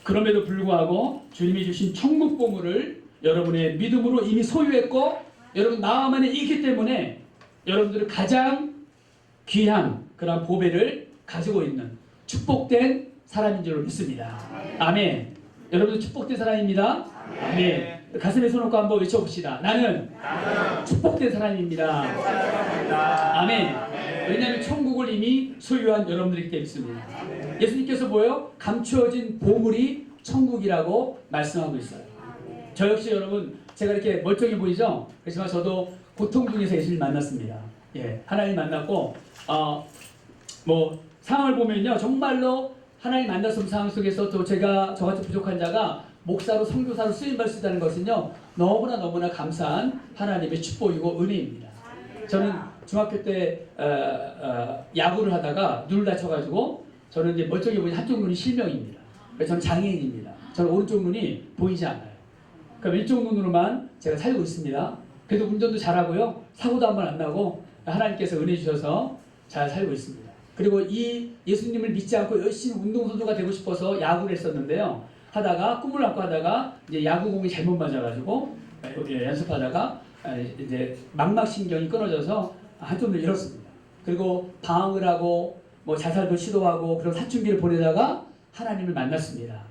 그럼에도 불구하고 주님이 주신 천국 보물을 여러분의 믿음으로 이미 소유했고 여러분 마음 안에 있기 때문에 여러분들은 가장 귀한 그런 보배를 가지고 있는 축복된 사람인 줄 믿습니다. 아멘. 여러분들 축복된 사람입니다. 아멘. 가슴에 손 얹고 한번 외쳐봅시다. 나는 축복된 사람입니다. 아멘. 왜냐하면 천국을 이미 소유한 여러분들이기 때문에 믿습니다. 예수님께서 뭐예요? 감추어진 보물이 천국이라고 말씀하고 있어요. 저 역시 여러분 제가 이렇게 멀쩡해 보이죠? 그렇지만 저도 고통 중에서 예수님 만났습니다. 예, 하나님 만났고 뭐 상황을 보면요 정말로 하나님 만났던 상황 속에서 또 저같이 부족한 자가 목사로 선교사로 쓰임받을 수 있다는 것은요 너무나 감사한 하나님의 축복이고 은혜입니다. 저는 중학교 때 야구를 하다가 눈을 다쳐가지고 저는 이제 멀쩡해 보이는 한쪽 눈이 실명입니다. 저는 장애인입니다. 저는 오른쪽 눈이 보이지 않아요. 그럼 왼쪽 눈으로만 제가 살고 있습니다. 그래도 운전도 잘하고요. 사고도 한 번 안 나고 하나님께서 은혜 주셔서 잘 살고 있습니다. 그리고 이 예수님을 믿지 않고 열심히 운동선수가 되고 싶어서 야구를 했었는데요. 하다가 꿈을 안고 하다가 이제 야구공이 잘못 맞아가지고 연습하다가 이제 망막신경이 끊어져서 한쪽 눈을 잃었습니다. 그리고 방황을 하고 뭐 자살도 시도하고 그런 사춘기를 보내다가 하나님을 만났습니다.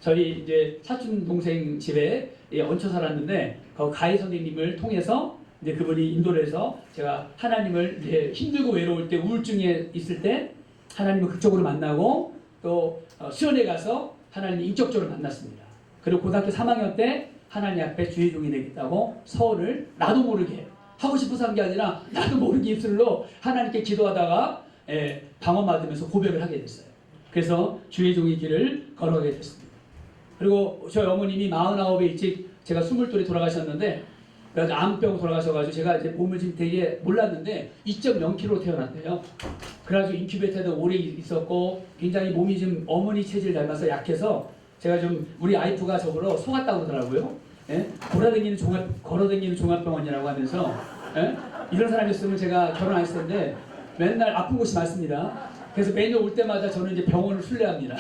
저희 이제 사촌 동생 집에 얹혀 살았는데 그 가희 선생님을 통해서 이제 그분이 인도를 해서 제가 하나님을 이제 힘들고 외로울 때 우울증에 있을 때 하나님을 극적으로 만나고 또 수련회 가서 하나님을 인격적으로 만났습니다. 그리고 고등학교 3학년 때 하나님 앞에 주의 종이 되겠다고 서원을 나도 모르게 하고 싶어서 한 게 아니라 나도 모르게 입술로 하나님께 기도하다가 방언받으면서 고백을 하게 됐어요. 그래서 주의 종의 길을 걸어가게 됐습니다. 그리고 저희 어머님이 49에 일찍 제가 20돌에 돌아가셨는데 그래서 암병 돌아가셔가지고 제가 이제 몸을 지금 되게 몰랐는데 2.0kg로 태어났대요. 그래가지고 인큐베이터에 오래 있었고 굉장히 몸이 좀 어머니 체질 닮아서 약해서 제가 좀 우리 아이프가 저보러 속았다고 그러더라고요. 예? 걸어다니는 종합병원이라고 하면서 예? 이런 사람이었으면 제가 결혼 안 했을 텐데 맨날 아픈 곳이 많습니다. 그래서 매년 올 때마다 저는 이제 병원을 순례합니다.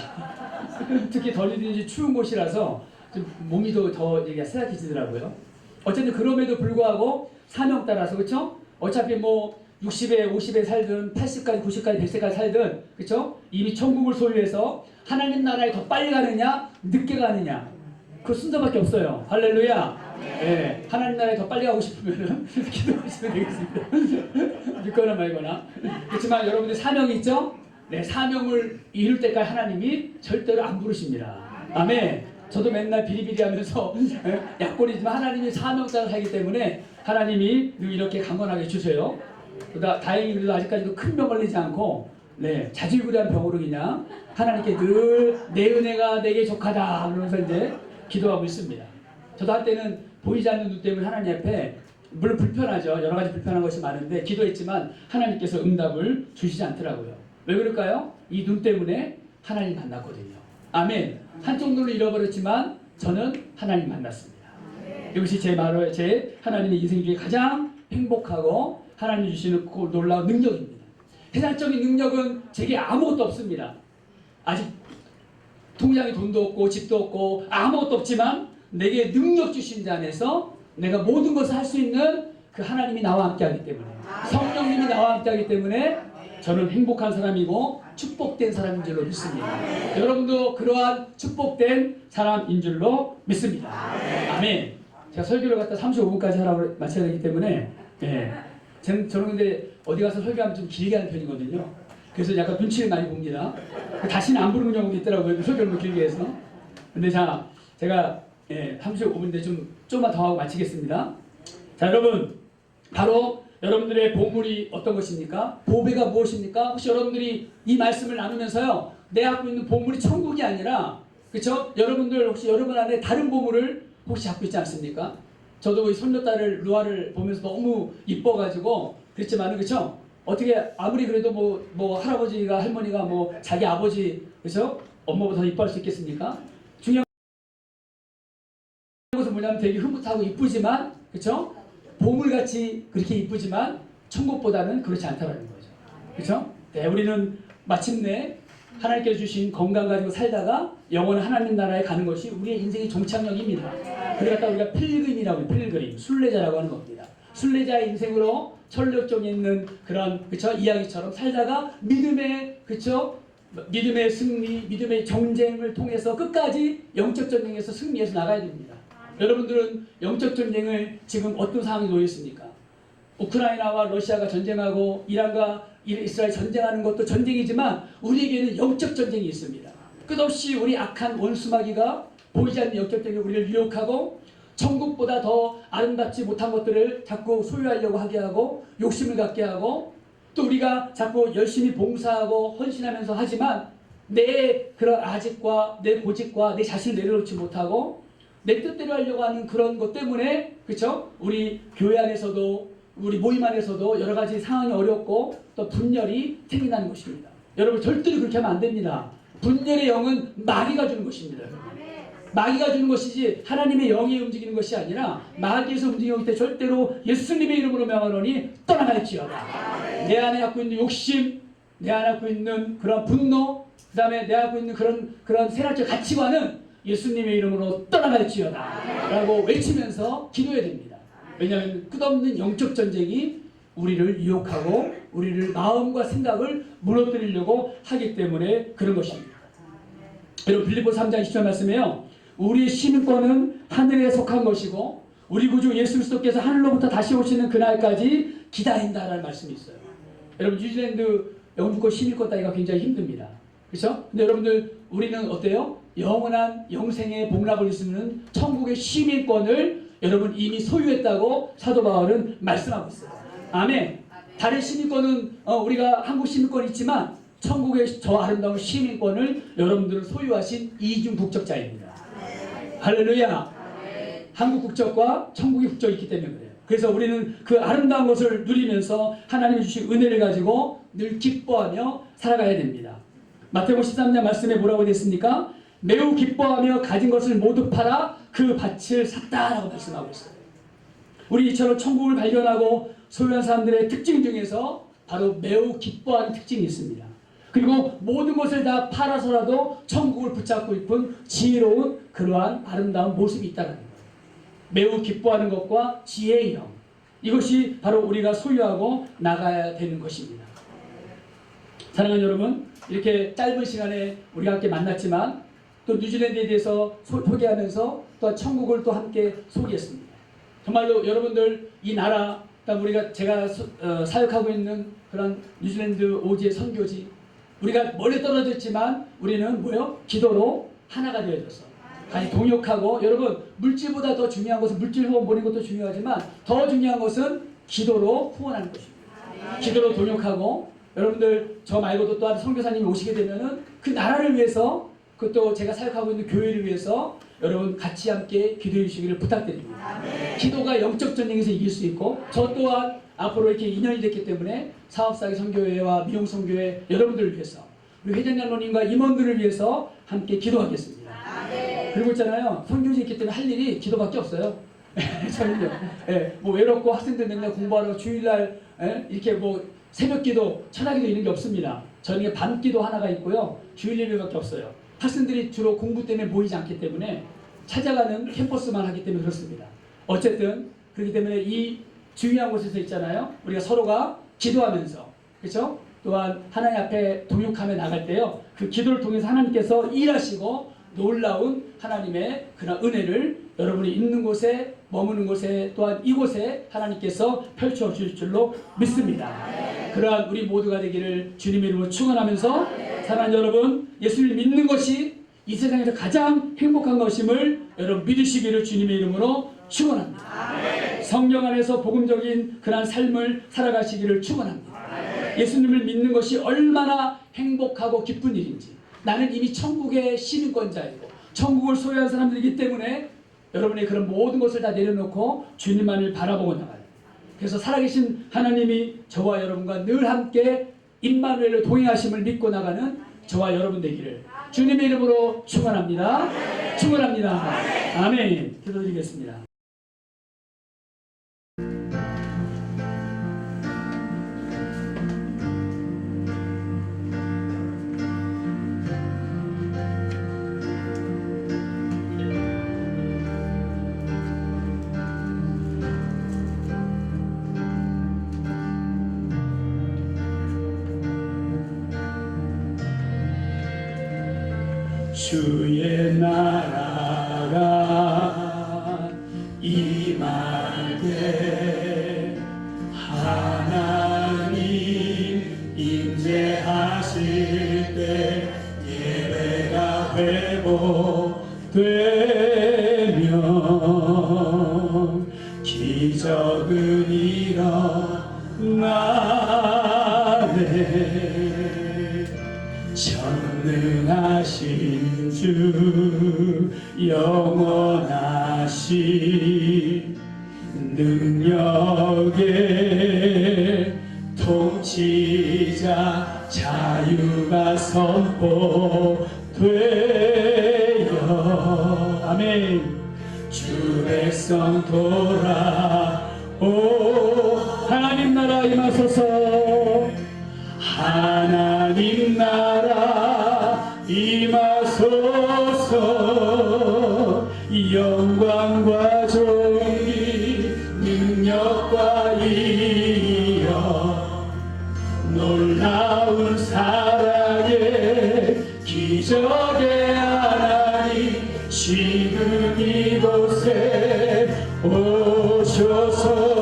특히 덜리든지 추운 곳이라서 좀 몸이 더 세약해지더라고요. 어쨌든 그럼에도 불구하고 사명 따라서 그렇죠? 어차피 뭐 60에 50에 살든 80까지 90까지 100세까지 살든 그렇죠? 이미 천국을 소유해서 하나님 나라에 더 빨리 가느냐 늦게 가느냐 그 순서밖에 없어요. 할렐루야. 네, 하나님 나라에 더 빨리 가고 싶으면 기도하시면 되겠습니다. 믿거나 말거나. 그렇지만 여러분들 사명이 있죠? 네, 사명을 이룰 때까지 하나님이 절대로 안 부르십니다. 아멘. 저도 맨날 비리비리하면서 약골이지만 하나님이 사명 따라 살기 때문에 하나님이 늘 이렇게 강건하게 주세요. 다행히 그래도 아직까지도 큰 병 걸리지 않고 자질구레한 병으로 그냥 하나님께 늘 내 은혜가 내게 족하다 그러면서 이제 기도하고 있습니다. 저도 한때는 보이지 않는 눈 때문에 하나님 앞에 물론 불편하죠. 여러 가지 불편한 것이 많은데 기도했지만 하나님께서 응답을 주시지 않더라고요. 왜 그럴까요? 이 눈 때문에 하나님 만났거든요. 아멘. 한쪽 눈을 잃어버렸지만 저는 하나님 만났습니다. 이것이 제 하나님의 인생 중에 가장 행복하고 하나님 주시는 놀라운 능력입니다. 세상적인 능력은 제게 아무것도 없습니다. 아직 통장에 돈도 없고 집도 없고 아무것도 없지만 내게 능력 주신 자 안에서 내가 모든 것을 할 수 있는 그 하나님이 나와 함께하기 때문에 성령님이 나와 함께하기 때문에 저는 행복한 사람이고 축복된 사람인 줄로 믿습니다. 여러분도 그러한 축복된 사람인 줄로 믿습니다. 아멘. 제가 설교를 갖다 35분까지 하라고 마쳐야 되기 때문에 저는 근데 어디 가서 설교하면 좀 길게 하는 편이거든요. 그래서 약간 눈치를 많이 봅니다. 다시는 안 부르는 경우도 있더라고요. 설교를 길게 해서. 근데 제가 35분인데 좀만 더 하고 마치겠습니다. 자, 여러분 바로 여러분들의 보물이 어떤 것입니까? 보배가 무엇입니까? 혹시 여러분들이 이 말씀을 나누면서요, 내 갖고 있는 보물이 천국이 아니라, 그렇죠? 여러분들 혹시 여러분 안에 다른 보물을 혹시 갖고 있지 않습니까? 저도 이 손녀딸을 루아를 보면서 너무 이뻐가지고 그랬지만은 그렇죠? 어떻게 아무리 그래도 뭐 할아버지가 할머니가 뭐 자기 아버지 그렇죠? 엄마보다 더 이뻐할 수 있겠습니까? 중요한 것은 뭐냐면 되게 흐뭇하고 이쁘지만, 그렇죠? 보물같이 그렇게 이쁘지만 천국보다는 그렇지 않다라는 거죠. 그렇죠? 네, 우리는 마침내 하나님께서 주신 건강 가지고 살다가 영원한 하나님 나라에 가는 것이 우리의 인생의 종착역입니다. 그러다 우리가 필그림이라고 해요. 필그림, 순례자라고 하는 겁니다. 순례자의 인생으로 철력종에 있는 그런, 그쵸, 이야기처럼 살다가 믿음의, 그쵸, 믿음의 승리, 믿음의 경쟁을 통해서 끝까지 영적 전쟁에서 승리해서 나가야 됩니다. 여러분들은 영적 전쟁을 지금 어떤 상황에 놓여 있습니까? 우크라이나와 러시아가 전쟁하고 이란과 이스라엘 전쟁하는 것도 전쟁이지만 우리에게는 영적 전쟁이 있습니다. 끝없이 우리 악한 원수마귀가 보이지 않는 영적 전쟁이 우리를 유혹하고 천국보다 더 아름답지 못한 것들을 자꾸 소유하려고 하게 하고 욕심을 갖게 하고 또 우리가 자꾸 열심히 봉사하고 헌신하면서 하지만 내 그런 아집과 내 고집과 내 자신을 내려놓지 못하고 내 뜻대로 하려고 하는 그런 것 때문에, 그렇죠? 우리 교회 안에서도 우리 모임 안에서도 여러 가지 상황이 어렵고 또 분열이 생긴다는 것입니다. 여러분 절대로 그렇게 하면 안 됩니다. 분열의 영은 마귀가 주는 것입니다. 마귀가 주는 것이지 하나님의 영이 움직이는 것이 아니라 마귀에서 움직이기 때문에 절대로 예수님의 이름으로 명하노니 떠나갈지어다. 내 안에 갖고 있는 욕심, 내 안에 갖고 있는 그런 분노, 그 다음에 내 안에 갖고 있는 그런 세상적 가치관은 예수님의 이름으로 떠나갈지어다 라고 외치면서 기도해야 됩니다. 왜냐하면 끝없는 영적 전쟁이 우리를 유혹하고 우리를 마음과 생각을 무너뜨리려고 하기 때문에 그런 것입니다. 여러분 빌립보 3장 20절 말씀에요. 우리의 시민권은 하늘에 속한 것이고 우리 구주 예수 그리스도께서 하늘로부터 다시 오시는 그날까지 기다린다라는 말씀이 있어요. 여러분 뉴질랜드 영주권 시민권 따기가 굉장히 힘듭니다. 그렇죠? 근데 여러분들 우리는 어때요? 영원한 영생의 복락을 있으면 천국의 시민권을 여러분 이미 소유했다고 사도 바울은 말씀하고 있어요. 아멘. 다른 시민권은 우리가 한국 시민권이 있지만 천국의 저 아름다운 시민권을 여러분들은 소유하신 이중 국적자입니다. 할렐루야. 한국 국적과 천국의 국적이 있기 때문에 그래요. 그래서 우리는 그 아름다운 것을 누리면서 하나님이 주신 은혜를 가지고 늘 기뻐하며 살아가야 됩니다. 마태복음 13장 말씀에 뭐라고 됐습니까? 매우 기뻐하며 가진 것을 모두 팔아 그 밭을 샀다라고 말씀하고 있어요. 우리 이처럼 천국을 발견하고 소유한 사람들의 특징 중에서 바로 매우 기뻐하는 특징이 있습니다. 그리고 모든 것을 다 팔아서라도 천국을 붙잡고 있는 지혜로운 그러한 아름다운 모습이 있다는 거예요. 매우 기뻐하는 것과 지혜의 영, 이것이 바로 우리가 소유하고 나가야 되는 것입니다. 사랑하는 여러분, 이렇게 짧은 시간에 우리가 함께 만났지만 또 뉴질랜드에 대해서 소개하면서 또 천국을 또 함께 소개했습니다. 정말로 여러분들 이 나라, 제가 사역하고 있는 그런 뉴질랜드 오지의 선교지, 우리가 멀리 떨어져 있지만 우리는 뭐요? 기도로 하나가 되어져서 같이 동역하고, 여러분 물질보다 더 중요한 것은 물질 후원 보내는 것도 중요하지만 더 중요한 것은 기도로 후원하는 것입니다. 기도로 동역하고, 여러분들 저 말고도 또한 선교사님이 오시게 되면은 그 나라를 위해서, 그것도 제가 사역하고 있는 교회를 위해서 여러분 같이 함께 기도해 주시기를 부탁드립니다. 기도가 영적 전쟁에서 이길 수 있고, 저 또한 앞으로 이렇게 인연이 됐기 때문에 사업사기 선교회와 미용 선교회 여러분들을 위해서, 우리 회장장로님과 임원들을 위해서 함께 기도하겠습니다. 그리고 있잖아요, 선교지 있기 때문에 할 일이 기도밖에 없어요. 저는요, 뭐 외롭고 학생들 맨날 공부하러 주일날 이렇게 뭐 새벽기도, 천하기도 이런 게 없습니다. 저는 밤기도 하나가 있고요, 주일 예배밖에 없어요. 학생들이 주로 공부 때문에 모이지 않기 때문에 찾아가는 캠퍼스만 하기 때문에 그렇습니다. 어쨌든 그렇기 때문에 이 중요한 곳에서 있잖아요, 우리가 서로가 기도하면서, 그렇죠? 또한 하나님 앞에 동역하며 나갈 때요, 그 기도를 통해서 하나님께서 일하시고 놀라운 하나님의 그런 은혜를 여러분이 있는 곳에, 머무는 곳에, 또한 이곳에 하나님께서 펼쳐 주실 줄로 믿습니다. 그러한 우리 모두가 되기를 주님의 이름으로 축원하면서, 사랑하는 여러분, 예수를 믿는 것이 이 세상에서 가장 행복한 것임을 여러분 믿으시기를 주님의 이름으로 축원합니다. 성령 안에서 복음적인 그러한 삶을 살아가시기를 축원합니다. 예수님을 믿는 것이 얼마나 행복하고 기쁜 일인지, 나는 이미 천국의 시민권자이고 천국을 소유한 사람들이기 때문에 여러분의 그런 모든 것을 다 내려놓고 주님만을 바라보고 나가요. 그래서 살아계신 하나님이 저와 여러분과 늘 함께 임마누엘로 동행하심을 믿고 나가는 저와 여러분 되기를 주님의 이름으로 축원합니다. 축원합니다. 아멘. 기도드리겠습니다. 주의 나라가 임할 때 하나님 임재하실 때 예배가 회복되면 기적은 일어나네. 전능하신 주 영원하신 능력의 통치자 자유가 선포되어 아멘. 주 백성 돌아오 하나님 나라 임하소서. 하나님 나라 임하소서. 영광과 존귀 능력과 이어 놀라운 사랑의 기적의 하나님 지금 이곳에 오셔서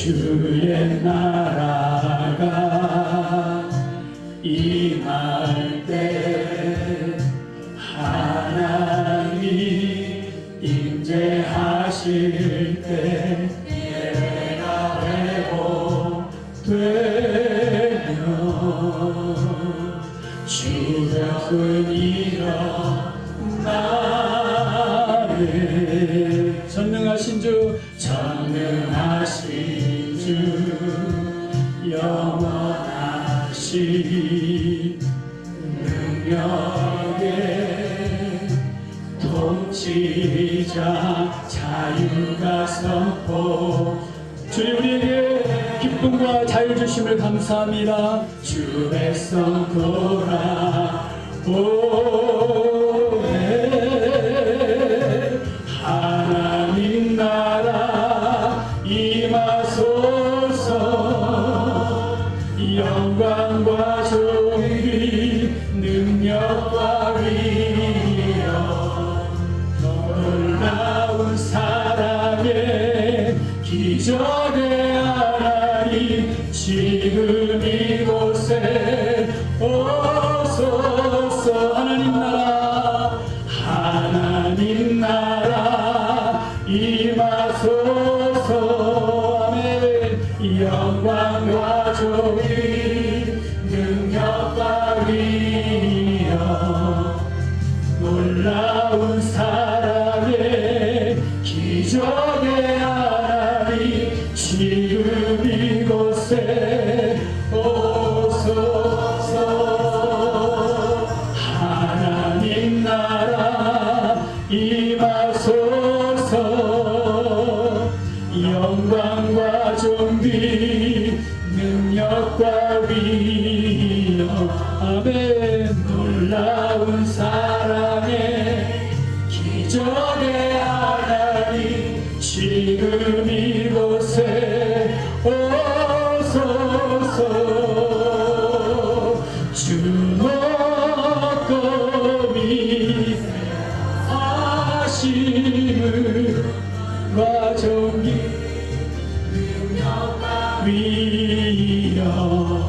주의 나라가 임할 때 하나님 임재하실 때 예배가 회복되면 주벽은 일어나네. 전능하신 주 영원하신 능력의 통치자 자유가 선포. 주님 우리에게 기쁨과 자유 주심을 감사합니다. 주 백성 돌아오네. 하나님 나라 임하소서. 영광과 존귀 능력과 위엄 놀라운 사랑의 기적의 하나님 지금 이곳에 오소서. 하나님 나라 임하소서. 아멘. 영광과 존귀 능력과 위엄 놀라운 사랑의 기적의 하나님 지금 이곳에 오소서. 하나님 나라 임하소서. 영광과 존귀 능력과 위엄 아멘. 놀라운 사랑의 기적의 하나님 지금 이곳에 오소서. 주 먹거미 하심을 과 존귀 위엄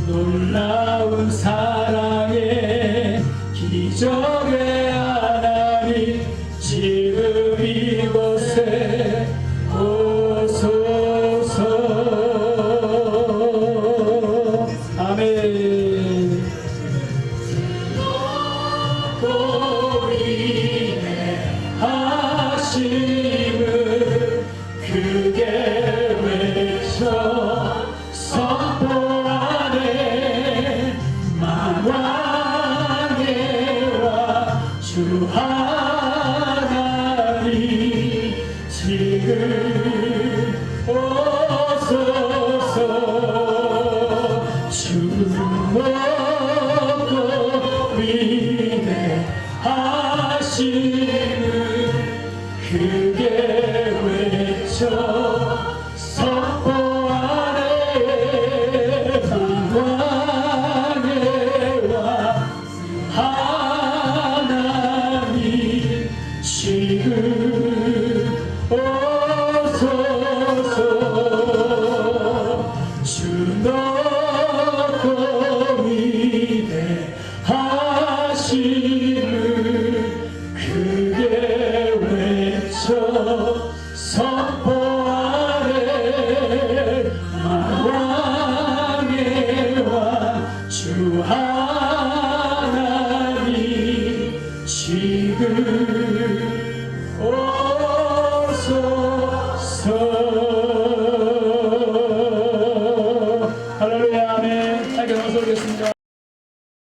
놀라운 사랑의 기적의 하나님 지금 이 주 하나님 지금 오소서. 주 높고 위대하심을 크게 외쳐 선포하네. 만왕의 왕 하나님 지금 오소서. 주 높고 위대하심을 크게 외쳐 선포하네. 만왕의 왕 주 하나님 지금